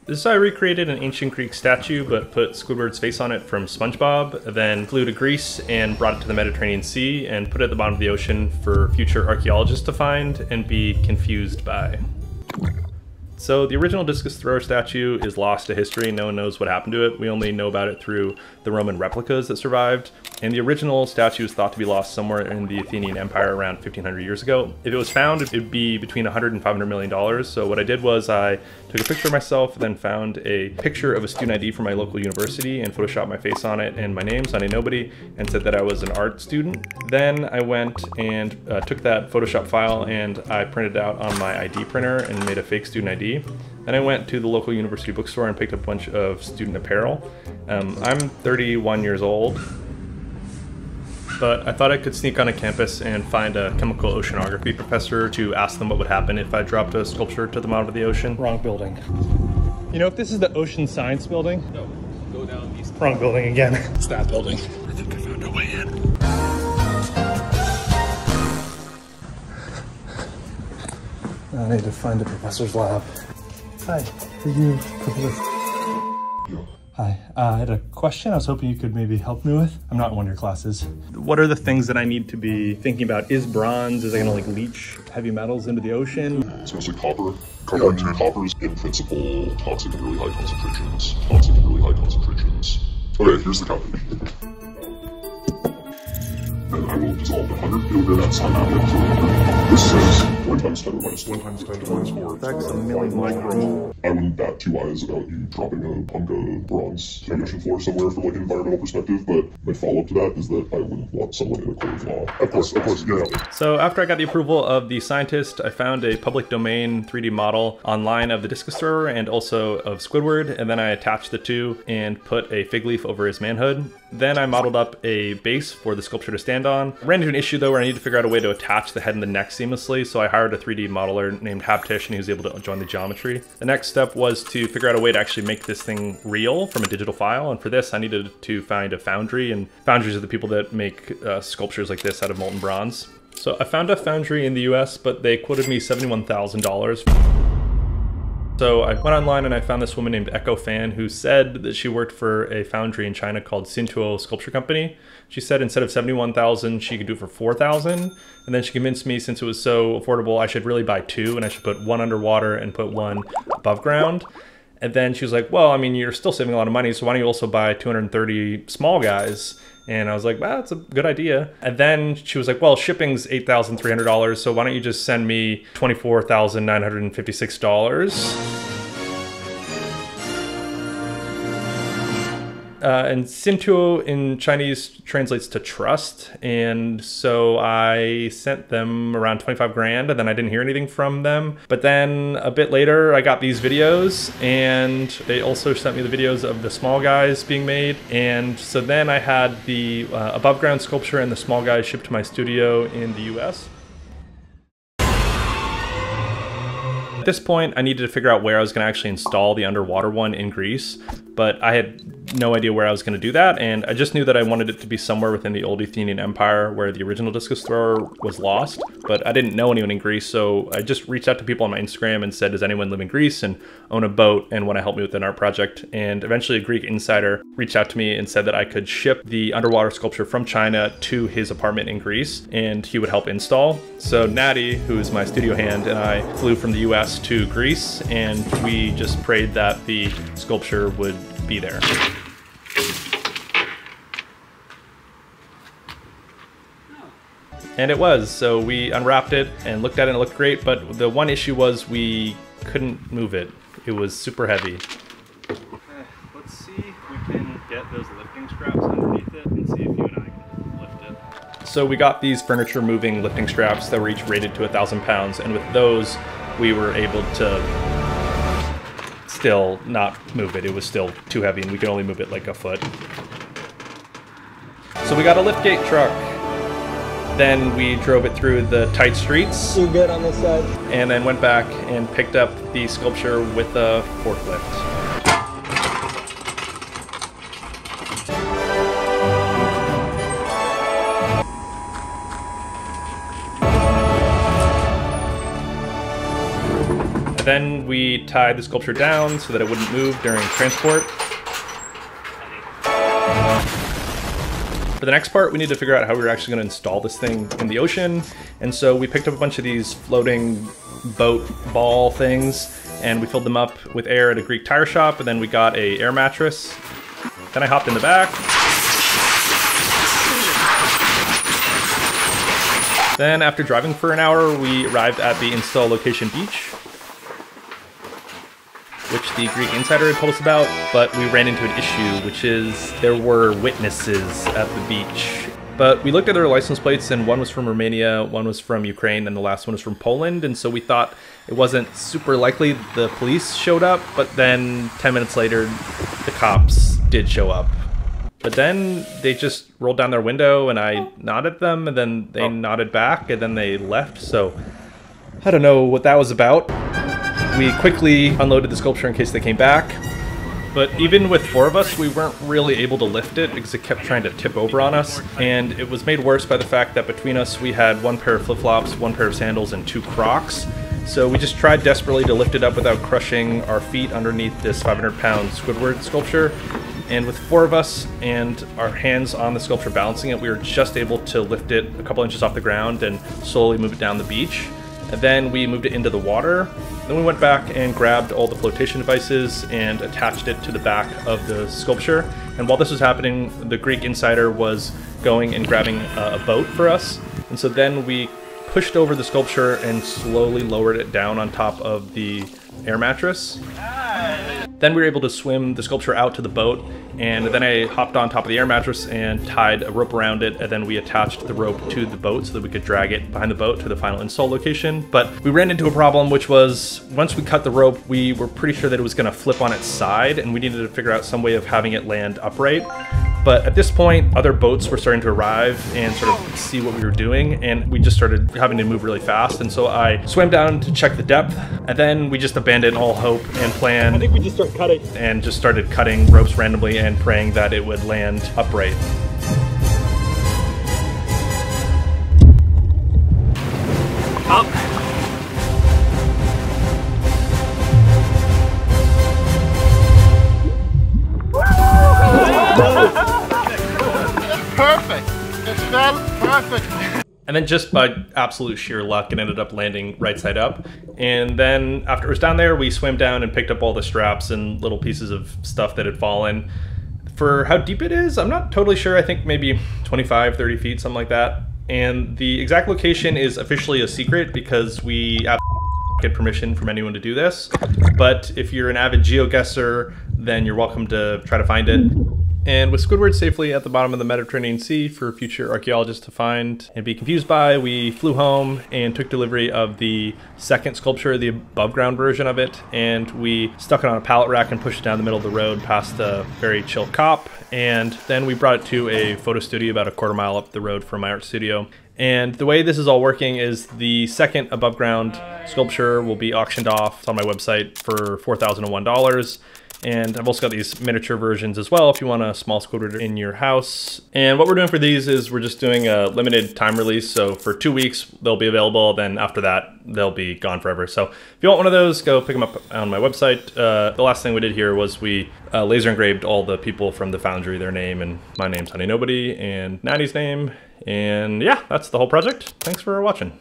This I recreated an ancient Greek statue, but put Squidward's face on it from SpongeBob, then flew to Greece and brought it to the Mediterranean Sea and put it at the bottom of the ocean for future archaeologists to find and be confused by. So the original discus thrower statue is lost to history. No one knows what happened to it. We only know about it through the Roman replicas that survived. And the original statue is thought to be lost somewhere in the Athenian Empire around 1500 years ago. If it was found, it would be between $100 and $500 million. So what I did was I took a picture of myself, then found a picture of a student ID from my local university and photoshopped my face on it and my name, Sunny Nobody, and said that I was an art student. Then I went and took that Photoshop file and I printed it out on my ID printer and made a fake student ID. Then I went to the local university bookstore and picked up a bunch of student apparel. I'm 31 years old, but I thought I could sneak on a campus and find a chemical oceanography professor to ask them what would happen if I dropped a sculpture to the bottom of the ocean. Wrong building. You know if this is the Ocean Science building? No, go down east. Wrong building again. It's that building. I think I found a way in. I need to find the professor's lab. Hi, are you Professor? Hi, I had a question I was hoping you could maybe help me with. I'm not in one of your classes. What are the things that I need to be thinking about? Is bronze, is it gonna like leach heavy metals into the ocean? It's mostly copper. Copper is in principle toxic in really high concentrations. Toxic in really high concentrations. Okay, here's the calculation. And I will dissolve 100 kilograms on average. This says 1 times 10 to the minus 1 times 10 to the minus 4. That's a million micro. I wouldn't bat 2 eyes about you dropping a hunk of bronze to the ocean floor somewhere from like an environmental perspective, but my follow-up to that is that I wouldn't want someone in a court of law. Of course, yeah. So after I got the approval of the scientist, I found a public domain 3D model online of the discus thrower and also of Squidward, and then I attached the two and put a fig leaf over his manhood. Then I modeled up a base for the sculpture to stand on. I ran into an issue though where I needed to figure out a way to attach the head and the neck seamlessly, so I hired a 3D modeler named Habtish and he was able to join the geometry. The next step was to figure out a way to actually make this thing real from a digital file, and for this I needed to find a foundry, and foundries are the people that make sculptures like this out of molten bronze. So I found a foundry in the US, but they quoted me $71,000. So I went online and I found this woman named Echo Fan who said that she worked for a foundry in China called Sintuo Sculpture Company. She said instead of $71,000, she could do it for $4,000. And then she convinced me, since it was so affordable, I should really buy two and I should put one underwater and put one above ground. And then she was like, well, I mean, you're still saving a lot of money, so why don't you also buy 230 small guys? And I was like, well, that's a good idea. And then she was like, well, shipping's $8,300, so why don't you just send me $24,956? And Sintuo in Chinese translates to trust, and so I sent them around 25 grand, and then I didn't hear anything from them. But then a bit later, I got these videos, and they also sent me the videos of the small guys being made. And so then I had the above ground sculpture and the small guys shipped to my studio in the US. At this point, I needed to figure out where I was going to actually install the underwater one in Greece, but I had no idea where I was going to do that, and I just knew that I wanted it to be somewhere within the old Athenian Empire where the original discus thrower was lost, but I didn't know anyone in Greece, so I just reached out to people on my Instagram and said, does anyone live in Greece and own a boat and want to help me with an art project? And eventually a Greek insider reached out to me and said that I could ship the underwater sculpture from China to his apartment in Greece, and he would help install. So Natty, who is my studio hand, and I flew from the US to Greece, and we just prayed that the sculpture would be there. And it was, so we unwrapped it and looked at it and it looked great, but the one issue was we couldn't move it. It was super heavy. Let's see if we can get those lifting straps underneath it and see if you and I can lift it. So we got these furniture moving lifting straps that were each rated to 1,000 pounds, and with those we were able to still not move it. It was still too heavy and we could only move it like a foot. So we got a liftgate truck. Then we drove it through the tight streets. You're good on this side. And then went back and picked up the sculpture with a forklift. Then we tied the sculpture down so that it wouldn't move during transport. For the next part, we need to figure out how we were actually going to install this thing in the ocean. And so we picked up a bunch of these floating boat ball things, and we filled them up with air at a Greek tire shop, and then we got a air mattress. Then I hopped in the back. Then after driving for an hour, we arrived at the install location beach, which the Greek Insider had told us about, but we ran into an issue, which is there were witnesses at the beach. But we looked at their license plates, and one was from Romania, one was from Ukraine, and the last one was from Poland, and so we thought it wasn't super likely the police showed up, but then 10 minutes later, the cops did show up. But then they just rolled down their window, and I nodded at them, and then they nodded back, and then they left, so I don't know what that was about. We quickly unloaded the sculpture in case they came back, but even with 4 of us, we weren't really able to lift it because it kept trying to tip over on us, and it was made worse by the fact that between us we had 1 pair of flip-flops, 1 pair of sandals, and 2 Crocs. So we just tried desperately to lift it up without crushing our feet underneath this 500-pound Squidward sculpture. And with 4 of us and our hands on the sculpture balancing it, we were just able to lift it a couple inches off the ground and slowly move it down the beach. And then we moved it into the water. Then we went back and grabbed all the flotation devices and attached it to the back of the sculpture. And while this was happening, the Greek Insider was going and grabbing a boat for us. And so then we pushed over the sculpture and slowly lowered it down on top of the air mattress. Then we were able to swim the sculpture out to the boat, and then I hopped on top of the air mattress and tied a rope around it, and then we attached the rope to the boat so that we could drag it behind the boat to the final install location. But we ran into a problem, which was once we cut the rope, we were pretty sure that it was going to flip on its side, and we needed to figure out some way of having it land upright. But at this point, other boats were starting to arrive and sort of see what we were doing, and we just started having to move really fast. And so I swam down to check the depth, and then we just abandoned all hope and plan. I think we just start cutting. And just started cutting ropes randomly and praying that it would land upright. Up. Perfect. It felt perfect. And then just by absolute sheer luck, it ended up landing right side up. And then after it was down there, we swam down and picked up all the straps and little pieces of stuff that had fallen. For how deep it is, I'm not totally sure. I think maybe 25, 30 feet, something like that. And the exact location is officially a secret because we get permission from anyone to do this. But if you're an avid geoguesser, then you're welcome to try to find it. And with Squidward safely at the bottom of the Mediterranean Sea for future archaeologists to find and be confused by, we flew home and took delivery of the second sculpture, the above ground version of it, and we stuck it on a pallet rack and pushed it down the middle of the road past a very chill cop. And then we brought it to a photo studio about a quarter mile up the road from my art studio. And the way this is all working is the second above ground sculpture will be auctioned off. It's on my website for $4,001. And I've also got these miniature versions as well if you want a small Squidward in your house. And what we're doing for these is we're just doing a limited time release. So for 2 weeks, they'll be available. Then after that, they'll be gone forever. So if you want one of those, go pick them up on my website. The last thing we did here was we laser engraved all the people from the foundry, their name, and my name's Honey Nobody, and Natty's name. And yeah, that's the whole project. Thanks for watching.